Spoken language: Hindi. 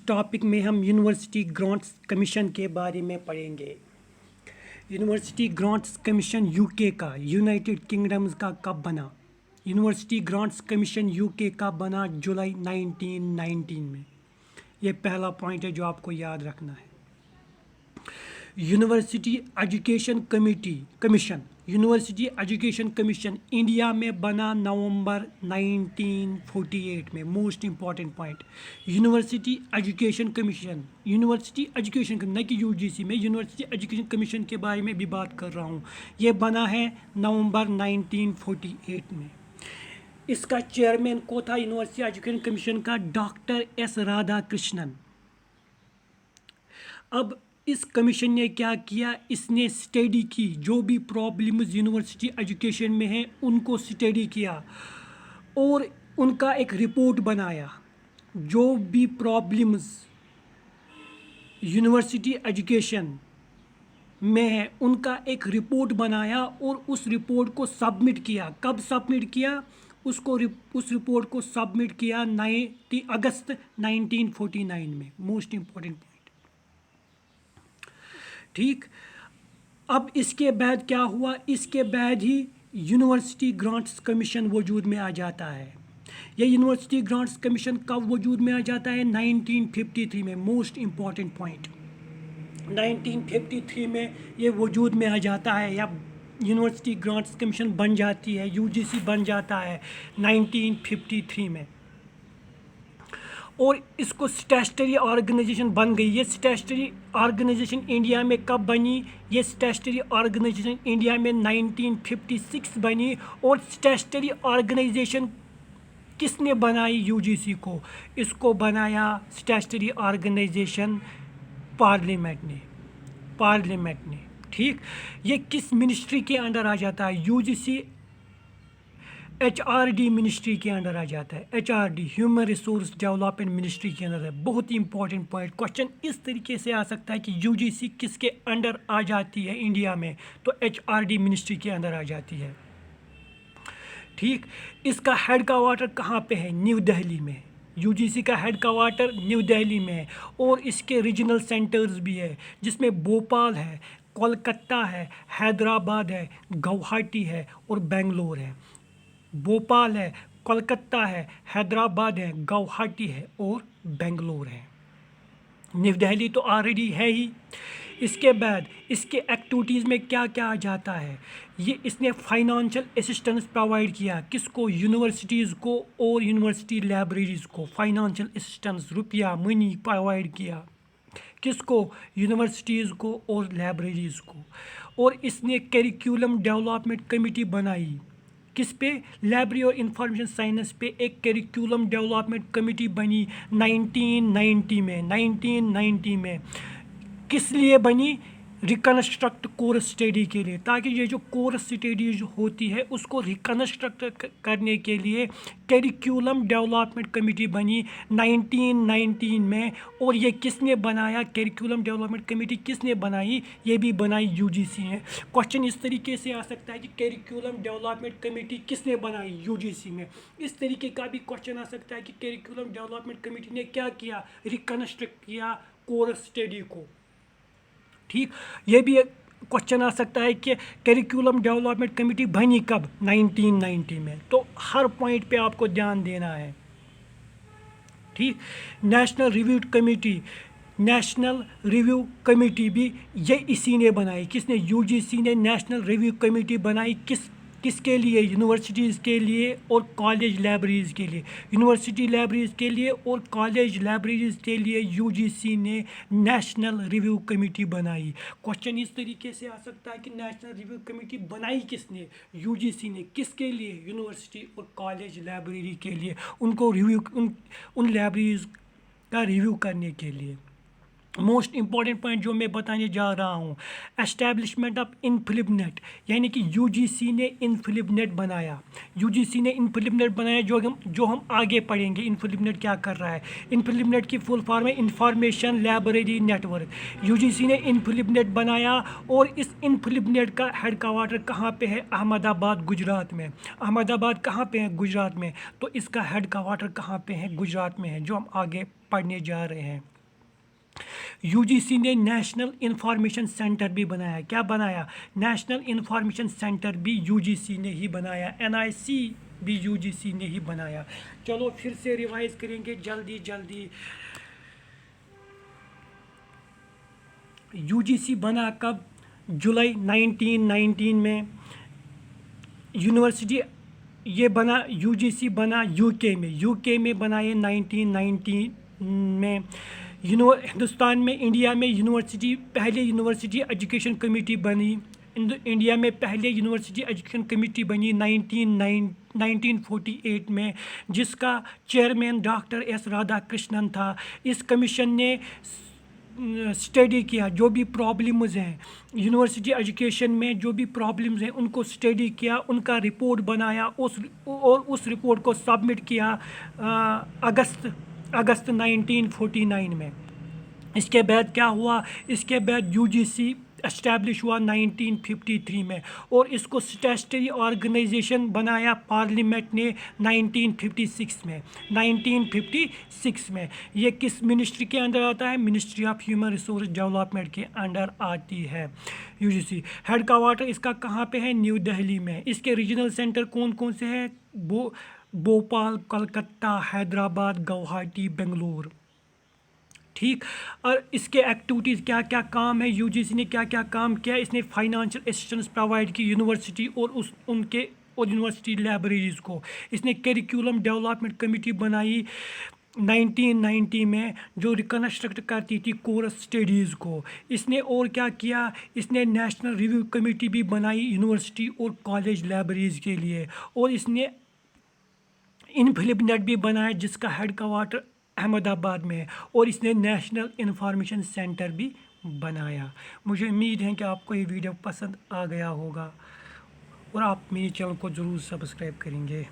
टॉपिक में हम यूनिवर्सिटी ग्रांट्स कमीशन के बारे में पढ़ेंगे। यूनिवर्सिटी ग्रांट्स कमीशन यूके का, यूनाइटेड किंगडम्स का कब बना? यूनिवर्सिटी ग्रांट्स कमीशन यूके का बना जुलाई 1919 में। ये पहला पॉइंट है जो आपको याद रखना है। University education commission university education commission India में बना नवंबर 1948 में। Most important point, university education commission न कि यूजीसी में, यूनिवर्सिटी एजुकेशन कमीशन के बारे में भी बात कर रहा हूँ। ये बना है नवंबर 1948 में। इसका चेयरमैन को था यूनिवर्सिटी एजुकेशन कमीशन का डॉक्टर एस राधाकृष्णन। अब इस कमीशन ने क्या किया, इसने स्टडी की, जो भी प्रॉब्लम्स यूनिवर्सिटी एजुकेशन में हैं उनको स्टडी किया और उनका एक रिपोर्ट बनाया। जो भी प्रॉब्लम्स यूनिवर्सिटी एजुकेशन में है उनका एक रिपोर्ट बनाया और उस रिपोर्ट को सबमिट किया। कब सबमिट किया? उस रिपोर्ट को सबमिट किया 9 अगस्त 1949 में। Most important point. ठीक, अब इसके बाद क्या हुआ? इसके बाद ही यूनिवर्सिटी ग्रांट्स कमीशन वजूद में आ जाता है। यह यूनिवर्सिटी ग्रांट्स कमीशन कब वजूद में आ जाता है? 1953 में। मोस्ट इम्पॉर्टेंट पॉइंट, 1953 में ये वजूद में आ जाता है, या यूनिवर्सिटी ग्रांट्स कमीशन बन जाती है, यूजीसी बन जाता है 1953 में। और इसको स्टैट्यूटरी ऑर्गेनाइजेशन बन गई। ये स्टैट्यूटरी ऑर्गेनाइजेशन इंडिया में कब बनी? ये स्टैट्यूटरी ऑर्गेनाइजेशन इंडिया में 1956 बनी। और स्टैट्यूटरी ऑर्गेनाइजेशन किसने बनाई यूजीसी को? इसको बनाया स्टैट्यूटरी ऑर्गेनाइजेशन पार्लियामेंट ने। ठीक, ये किस मिनिस्ट्री के अंडर आ जाता है? यूजीसी HRD मिनिस्ट्री के अंडर आ जाता है। HRD human resource development ministry के अंदर है। बहुत ही इंपॉर्टेंट पॉइंट। क्वेश्चन इस तरीके से आ सकता है कि यूजीसी किसके अंडर आ जाती है इंडिया में? तो HRD मिनिस्ट्री के अंदर आ जाती है। ठीक, इसका हेड क्वार्टर कहाँ पे है? न्यू दिल्ली में। यूजीसी का हेड क्वार्टर न्यू दिल्ली में है और इसके रीजनल सेंटर्स भी है, जिसमें भोपाल है, कोलकाता है, हैदराबाद है, गुवाहाटी है और बेंगलोर है। भोपाल है, कोलकाता है, हैदराबाद है, गुवाहाटी है और बेंगलोर है। न्यू दिल्ली तो ऑलरेडी है ही। इसके बाद इसके एक्टिविटीज़ में क्या क्या आ जाता है? ये इसने फाइनेंशियल असिस्टेंस प्रोवाइड किया। किसको? यूनिवर्सिटीज़ को और यूनिवर्सिटी लाइब्रेरीज़ को फाइनेंशियल असिस्टेंस, रुपया, मनी प्रोवाइड किया। किसको? यूनिवर्सिटीज़ को और लाइब्रेरीज़ को। और इसने करिकुलम डेवलपमेंट कमेटी बनाई। किस पे? लाइब्रेरी और इंफॉर्मेशन साइंस पे एक करिकुलम डेवलपमेंट कमेटी बनी 1990 में। किस लिए बनी? रिकन्स्ट्रक्ट कोर्स स्टडी के लिए, ताकि ये जो कोर्स स्टडीज होती है उसको रिकन्स्ट्रक्ट करने के लिए करिकुलम डेवलपमेंट कमेटी बनी 1919 में। और ये किसने बनाया? करिकुलम डेवलपमेंट कमेटी किसने बनाई? ये भी बनाई यूजीसी ने। क्वेश्चन इस तरीके से आ सकता है कि करिकुलम डेवलपमेंट कमेटी किसने बनाई? यूजीसी में। इस तरीके का भी क्वेश्चन आ सकता है कि करिकुलम डेवलपमेंट कमेटी ने क्या किया? रिकन्स्ट्रक्ट किया कोर्स स्टडी को। ठीक, ये भी एक क्वेश्चन आ सकता है कि करिकुलम डेवलपमेंट कमेटी बनी कब? 1990 में। तो हर पॉइंट पे आपको ध्यान देना है। ठीक, नेशनल रिव्यू कमेटी भी ये इसी ने बनाई। किसने? यूजीसी ने नेशनल रिव्यू कमेटी बनाई। किसके लिए? यूनिवर्सिटीज़ के लिए और कॉलेज लाइब्रेरीज़ के लिए। यूनिवर्सिटी लाइब्रेरीज़ के लिए और कॉलेज लाइब्रेरीज़ के लिए यूजीसी ने नेशनल रिव्यू कमेटी बनाई। क्वेश्चन इस तरीके से आ सकता है कि नेशनल रिव्यू कमेटी बनाई किसने? यूजीसी ने। किसके लिए? यूनिवर्सिटी और कॉलेज लाइब्रेरी के लिए, उनको रिव्यू उन लाइब्रेरीज़ का रिव्यू करने के लिए। मोस्ट इम्पॉर्टेंट पॉइंट जो मैं बताने जा रहा हूँ, एस्टेब्लिशमेंट ऑफ इनफिलिपनेट, यानी कि यूजीसी ने इनफिलिपनेट बनाया। यूजीसी ने इनफिलिपनेट बनाया जो हम आगे पढ़ेंगे। इनफिलिपनेट क्या कर रहा है? इनफिलिपनेट की फुल फॉर्म है इंफॉर्मेशन लाइब्रेरी नेटवर्क। यूजीसी ने इनफिलिपनेट बनाया और इस इनफिलिपनेट का हेड क्वार्टर कहाँ पे है? अहमदाबाद, गुजरात में। अहमदाबाद कहाँ पे है? गुजरात में। तो इसका हेड क्वार्टर कहाँ पे है? गुजरात में है, जो हम आगे पढ़ने जा रहे हैं। यूजीसी ने नेशनल इंफॉर्मेशन सेंटर भी बनाया। क्या बनाया? नेशनल इंफॉर्मेशन सेंटर भी यूजीसी ने ही बनाया। एनआईसी भी यूजीसी ने ही बनाया। चलो फिर से रिवाइज करेंगे जल्दी जल्दी। यूजीसी बना कब? जुलाई 1919 में। यूनिवर्सिटी ये बना, यूजीसी बना यूके में बना ये 1919 में। हिंदुस्तान में, इंडिया में यूनिवर्सिटी, पहले यूनिवर्सिटी एजुकेशन कमेटी बनी। इंडिया में पहले यूनिवर्सिटी एजुकेशन कमेटी बनी 1948 में, जिसका चेयरमैन डॉक्टर एस राधाकृष्णन था। इस कमीशन ने स्टडी किया जो भी प्रॉब्लम्स हैं यूनिवर्सिटी एजुकेशन में, जो भी प्रॉब्लम्स हैं उनको स्टडी किया, उनका रिपोर्ट बनाया, उस रिपोर्ट को सबमिट किया अगस्त 1949 में। इसके बाद क्या हुआ? इसके बाद यूजीसी एस्टैब्लिश हुआ 1953 में, और इसको स्टैट्यूटरी ऑर्गेनाइजेशन बनाया पार्लियामेंट ने 1956 में। ये किस मिनिस्ट्री के अंदर आता है? Ministry of human resource development के अंडर आती है यूजीसी। हेड क्वार्टर इसका कहाँ पे है? न्यू दिल्ली में। इसके रीजनल सेंटर कौन कौन से हैं? भोपाल, कोलकाता, हैदराबाद, गुवाहाटी, बेंगलुरु। ठीक। और इसके एक्टिविटीज़ क्या क्या काम है, यूजीसी ने क्या क्या काम किया? इसने फाइनेंशियल असिस्टेंस प्रोवाइड की यूनिवर्सिटी और यूनिवर्सिटी लाइब्रेरीज़ को। इसने करिकुलम डेवलपमेंट कमेटी बनाई 1990 में, जो रिकन्स्ट्रक्ट करती थी कोर्स स्टडीज़ को। इसने और क्या किया? इसने नेशनल रिव्यू कमेटी भी बनाई यूनिवर्सिटी और कॉलेज लाइब्रेरीज़ के लिए। और इसने इनफिलिपनेट भी बनाया जिसका हेड क्वार्टर अहमदाबाद में है, और इसने नेशनल इंफॉर्मेशन सेंटर भी बनाया। मुझे उम्मीद है कि आपको ये वीडियो पसंद आ गया होगा और आप मेरे चैनल को ज़रूर सब्सक्राइब करेंगे।